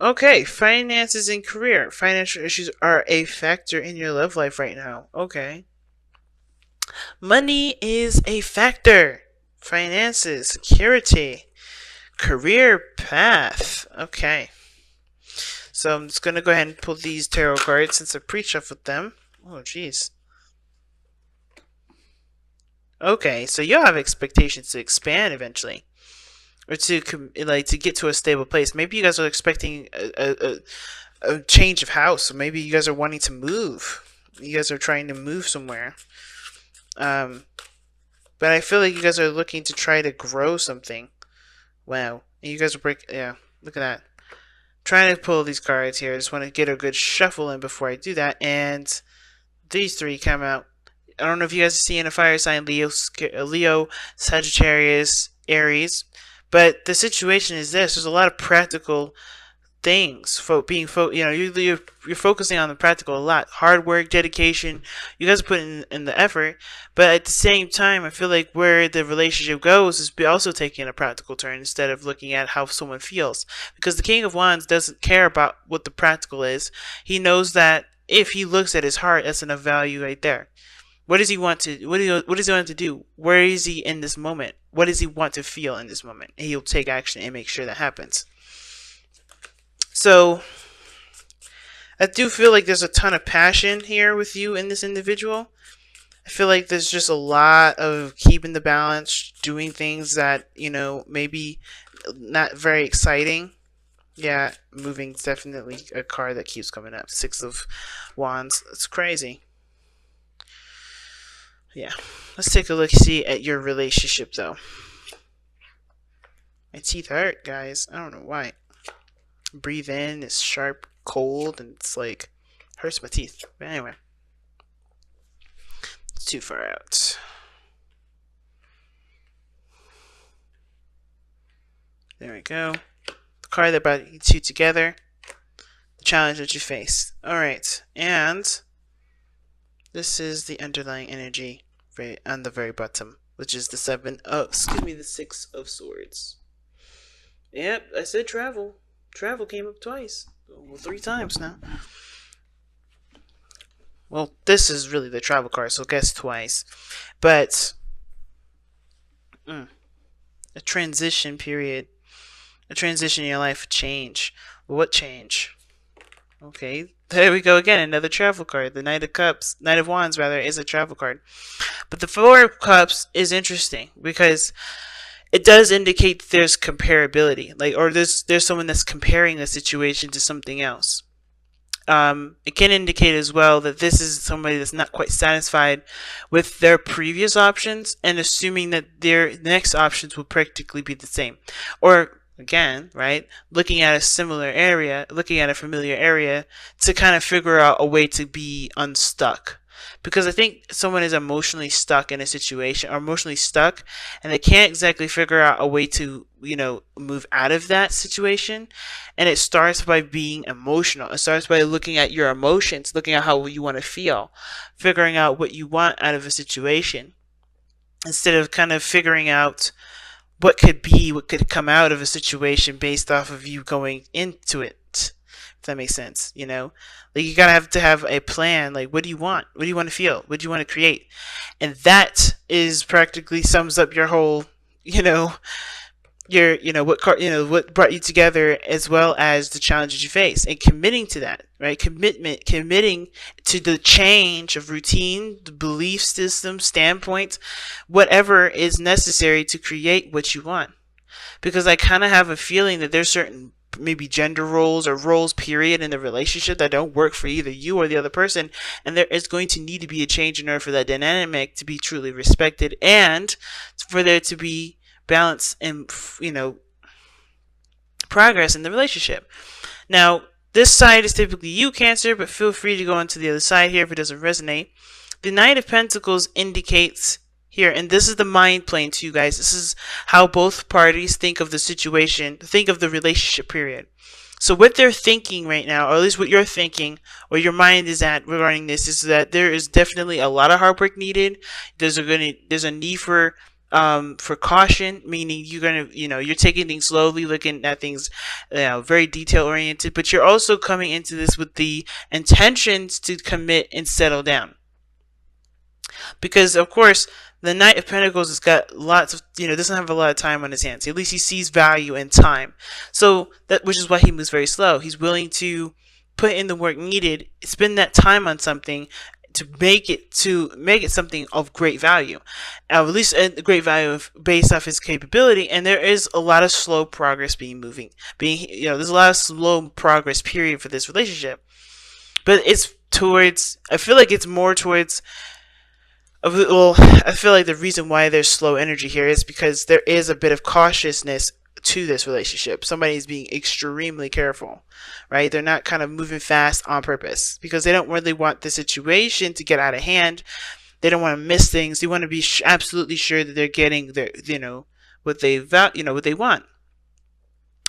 Okay, finances and career. Financial issues are a factor in your love life right now. Okay. Money is a factor. Finances, security, career path. Okay. So I'm just gonna go ahead and pull these tarot cards since I pre-shuffled them. Oh, jeez. Okay, so you'll have expectations to expand eventually, or to get to a stable place. Maybe you guys are expecting a change of house, or maybe you guys are wanting to move. You guys are trying to move somewhere. Um, but I feel like you guys are looking to try to grow something. Wow, and you guys are yeah. Look at that. Trying to pull these cards here. I just want to get a good shuffle in before I do that. And these three come out. I don't know if you guys are seeing a fire sign, Leo, Sagittarius, Aries. But the situation is this. There's a lot of practical things you're focusing on the practical a lot. Hard work, dedication. You guys are putting in the effort. But at the same time, I feel like where the relationship goes is also taking a practical turn instead of looking at how someone feels. Because the King of Wands doesn't care about what the practical is. He knows that if he looks at his heart, that's enough value right there. What does he want to? What does he want to do? Where is he in this moment? What does he want to feel in this moment? And he'll take action and make sure that happens. So I do feel like there's a ton of passion here with you in this individual. I feel like there's just a lot of keeping the balance, doing things that, maybe not very exciting. Yeah, moving is definitely a card that keeps coming up. Six of Wands. It's crazy. Yeah. Let's take a look see at your relationship though. My teeth hurt, guys. I don't know why. Breathe in, it's sharp, cold, and it's like hurts my teeth. But anyway. It's too far out. There we go. The card that brought you two together. The challenge that you face. Alright, and this is the underlying energy on the very bottom, which is the the Six of Swords. Yep, I said travel. Travel came up twice. Well, 3 times now. Well, this is really the travel card, so guess twice. But a transition period. A transition in your life, change. What change? Okay, there we go again. Another travel card. The Knight of Cups, Knight of Wands rather, is a travel card. But the Four of Cups is interesting because it does indicate there's comparability, or there's someone that's comparing a situation to something else. It can indicate as well that this is somebody that's not quite satisfied with their previous options and assuming that their next options will practically be the same. Or again, right, looking at a similar area, looking at a familiar area to kind of figure out a way to be unstuck. Because I think someone is emotionally stuck in a situation, or emotionally stuck, and they can't exactly figure out a way to, move out of that situation. And it starts by being emotional. It starts by looking at your emotions, looking at how you want to feel, figuring out what you want out of a situation, instead of kind of figuring out what could come out of a situation based off of you going into it. If that makes sense, like you gotta have to have a plan. Like, what do you want? What do you want to feel? What do you want to create? And that is practically sums up your whole, what brought you together, as well as the challenges you face, and committing to that, right? Committing to the change of routine, the belief system, standpoint, whatever is necessary to create what you want. Because I kind of have a feeling that there's certain maybe gender roles or roles period in the relationship that don't work for either you or the other person, and there is going to need to be a change in order for that dynamic to be truly respected and for there to be balance and progress in the relationship. Now, this side is typically you, Cancer, but feel free to go onto the other side here if it doesn't resonate. The Knight of Pentacles indicates here, and this is the mind plane to you guys. This is how both parties think of the situation, think of the relationship period. So what they're thinking right now, or at least what you're thinking, or your mind is at regarding this, is that there is definitely a lot of hard work needed. There's a need for for caution, meaning you're gonna, you're taking things slowly, looking at things, very detail oriented, but you're also coming into this with the intentions to commit and settle down. Because of course, the Knight of Pentacles has got lots of, doesn't have a lot of time on his hands. At least he sees value in time. So that, which is why he moves very slow. He's willing to put in the work needed, spend that time on something to make it something of great value, at least a great value based off his capability. And there is a lot of slow progress there's a lot of slow progress period for this relationship, but it's towards, I feel like it's more towards, well, I feel like the reason why there's slow energy here is because there is a bit of cautiousness to this relationship. Somebody's being extremely careful, right? They're not kind of moving fast on purpose because they don't really want the situation to get out of hand. They don't want to miss things. They want to be absolutely sure that they're getting their, what they what they want.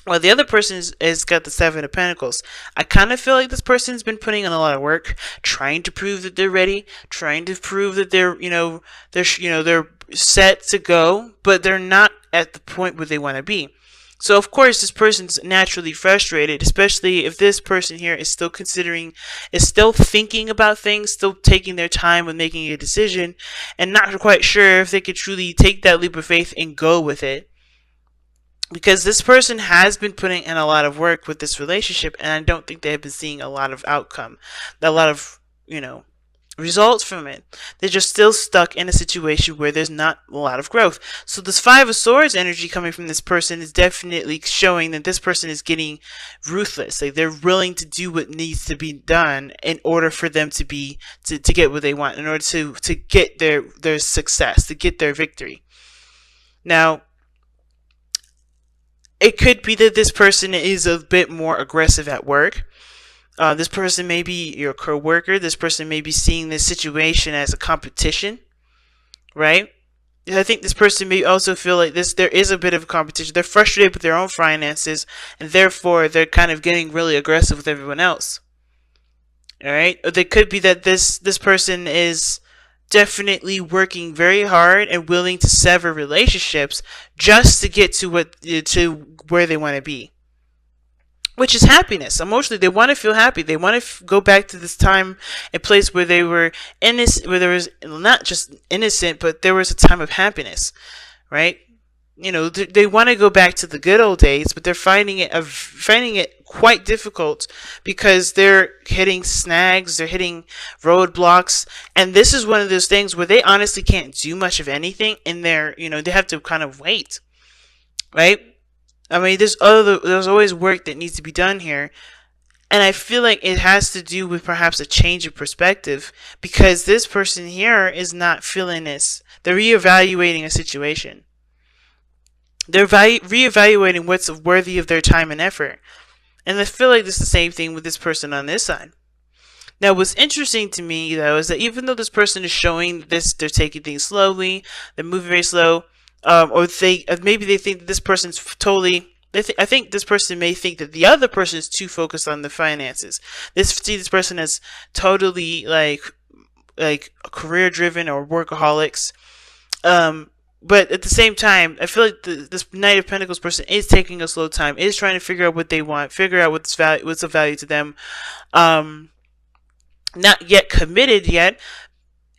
Well, the other person has got the Seven of Pentacles. I kind of feel like this person's been putting in a lot of work, trying to prove that they're ready, trying to prove that they're set to go, but they're not at the point where they want to be. So of course, this person's naturally frustrated, especially if this person here is still thinking about things, still taking their time when making a decision, and not quite sure if they could truly take that leap of faith and go with it. Because this person has been putting in a lot of work with this relationship, and I don't think they have been seeing a lot of outcome, a lot of, results from it. They're just still stuck in a situation where there's not a lot of growth. So this Five of Swords energy coming from this person is definitely showing that this person is getting ruthless. Like, they're willing to do what needs to be done in order for them to get what they want, in order to get their success, to get their victory. Now, it could be that this person is a bit more aggressive at work. This person may be your co-worker. This person may be seeing this situation as a competition, right? I think this person may also feel like there is a bit of a competition. They're frustrated with their own finances, and therefore they're kind of getting really aggressive with everyone else. All right? Or they could be that this person is definitely working very hard and willing to sever relationships just to get to where they want to be, which is happiness. Emotionally, they want to feel happy. They want to go back to this time and place where they were innocent, where there was not just innocent, but there was a time of happiness, right? They want to go back to the good old days, but they're finding it quite difficult because they're hitting snags, they're hitting roadblocks, and this is one of those things where they honestly can't do much of anything, and they have to kind of wait, right? I mean, there's always work that needs to be done here, and I feel like it has to do with perhaps a change of perspective, because this person here is not feeling this. They're reevaluating a situation. They're reevaluating what's worthy of their time and effort. And I feel like this is the same thing with this person on this side. Now, what's interesting to me, though, is that even though this person is showing this, they're taking things slowly, they're moving very slow, or maybe they think that this person's totally. I think this person may think that the other person is too focused on the finances. See this person as totally like career driven or workaholics. But at the same time, I feel like this Knight of Pentacles person is taking a slow time, is trying to figure out what they want, figure out what's of value to them. Not yet committed yet.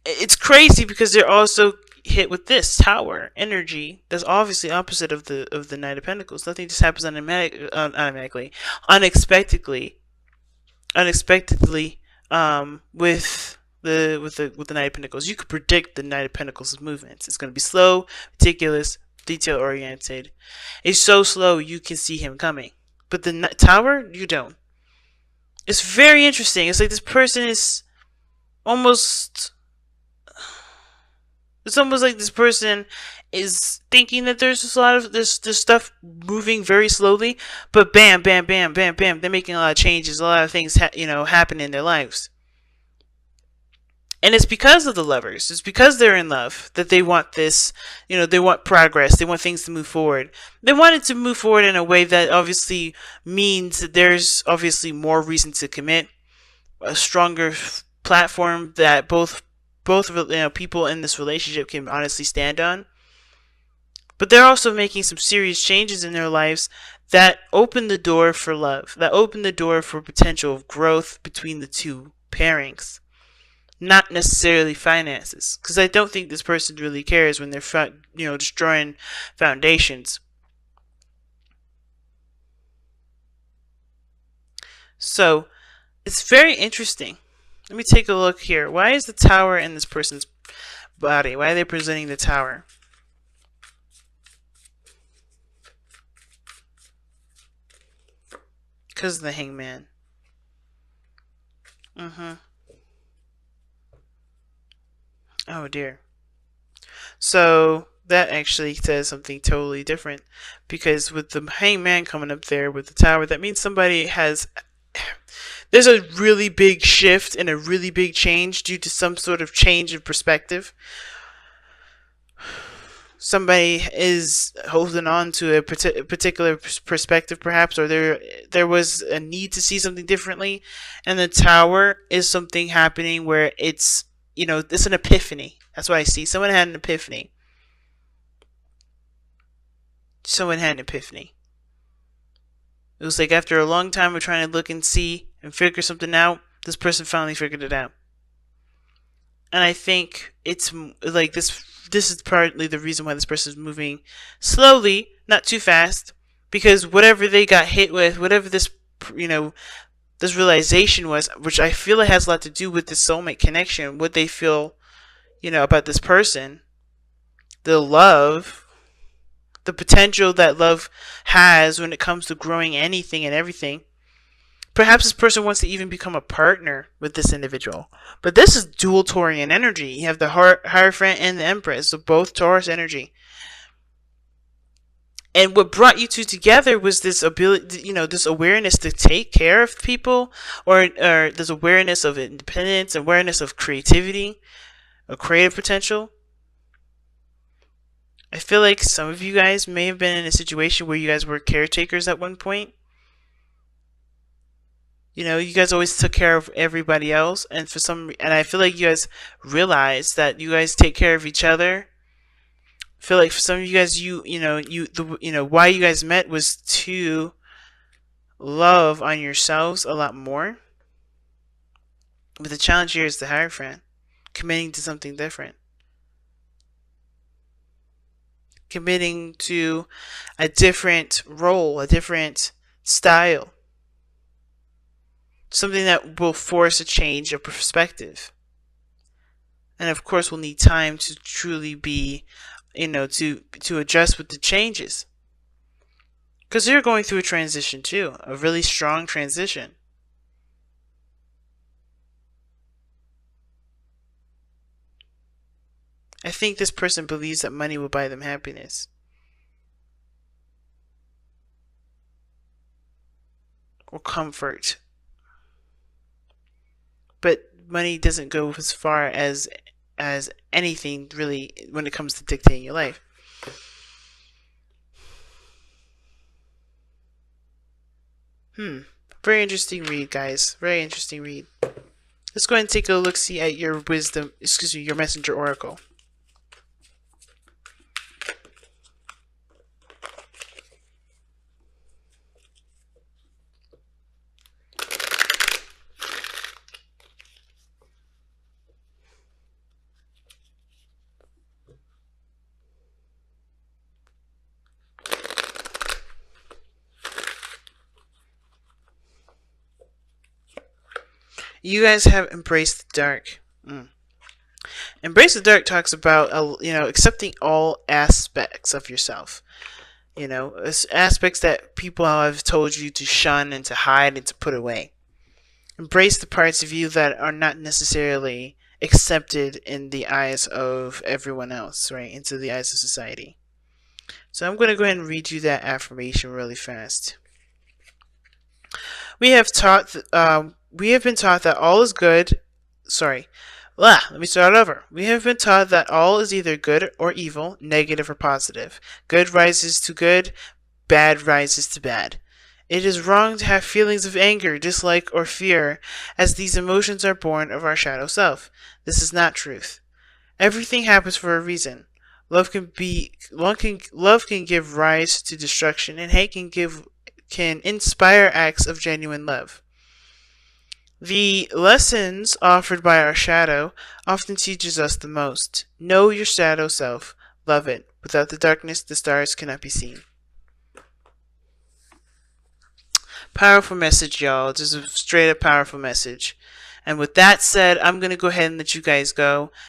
It's crazy because they're also hit with this Tower energy. That's obviously opposite of the Knight of Pentacles. Nothing just happens unexpectedly, with the Knight of Pentacles. You could predict the Knight of Pentacles' movements. It's going to be slow, meticulous, detail oriented. It's so slow you can see him coming, but the Tower, you don't. It's very interesting. It's like this person is almost. It's almost like this person is thinking that there's just a lot of this stuff moving very slowly, but bam, bam, bam, bam, bam. They're making a lot of changes. A lot of things, happen in their lives. And it's because of the Lovers. It's because they're in love that they want this, they want progress. They want things to move forward. They want it to move forward in a way that obviously means that there's obviously more reason to commit, a stronger platform that both people in this relationship can honestly stand on. But they're also making some serious changes in their lives that open the door for love, that open the door for potential of growth between the two pairings. Not necessarily finances, because I don't think this person really cares when they're destroying foundations. So it's very interesting. Let me take a look here. Why is the tower in this person's body? Why are they presenting the tower? Because of the hangman. Oh dear. So that actually says something totally different, because with the hangman coming up there with the tower, that means somebody has, there's a really big shift and a really big change due to some sort of change of perspective. Somebody is holding on to a particular perspective, perhaps, or there was a need to see something differently, and the tower is something happening where it's an epiphany. That's what I see. Someone had an epiphany. Someone had an epiphany. It was like after a long time of trying to look and see and figure something out, this person finally figured it out. And I think it's like this is partly the reason why this person is moving slowly, not too fast, because whatever they got hit with, whatever this this realization was, which I feel it has a lot to do with the soulmate connection, what they feel about this person, the love, the potential that love has when it comes to growing anything and everything. Perhaps this person wants to even become a partner with this individual. But this is dual Taurian energy. You have the Hierophant and the Empress, so both Taurus energy. And what brought you two together was this ability, this awareness to take care of people, or this awareness of independence, awareness of creativity, of creative potential. I feel like some of you guys may have been in a situation where you guys were caretakers at one point. You guys always took care of everybody else, and I feel like you guys realized that you guys take care of each other. I feel like for some of you guys, why you guys met was to love on yourselves a lot more. But the challenge here is the Hierophant, committing to something different, committing to a different role, a different style. Something that will force a change of perspective. And of course, we'll need time to truly be, to adjust with the changes. Because you're going through a transition too, a really strong transition. I think this person believes that money will buy them happiness. Or comfort. But money doesn't go as far as anything really when it comes to dictating your life. Very interesting read, guys. Very interesting read. Let's go ahead and take a look-see at your your messenger oracle. You guys have embraced the dark. Embrace the dark talks about accepting all aspects of yourself. Aspects that people have told you to shun and to hide and to put away. Embrace the parts of you that are not necessarily accepted in the eyes of everyone else, right? Into the eyes of society. So I'm going to go ahead and read you that affirmation really fast. We have been taught that all is good. Let me start over. We have been taught that all is either good or evil, negative or positive. Good rises to good, bad rises to bad. It is wrong to have feelings of anger, dislike, or fear, as these emotions are born of our shadow self. This is not truth. Everything happens for a reason. Love can give rise to destruction, and hate can inspire acts of genuine love. The lessons offered by our shadow often teaches us the most. Know your shadow self. Love it. Without the darkness, the stars cannot be seen. Powerful message, y'all. Just a straight up powerful message. And with that said, I'm going to go ahead and let you guys go.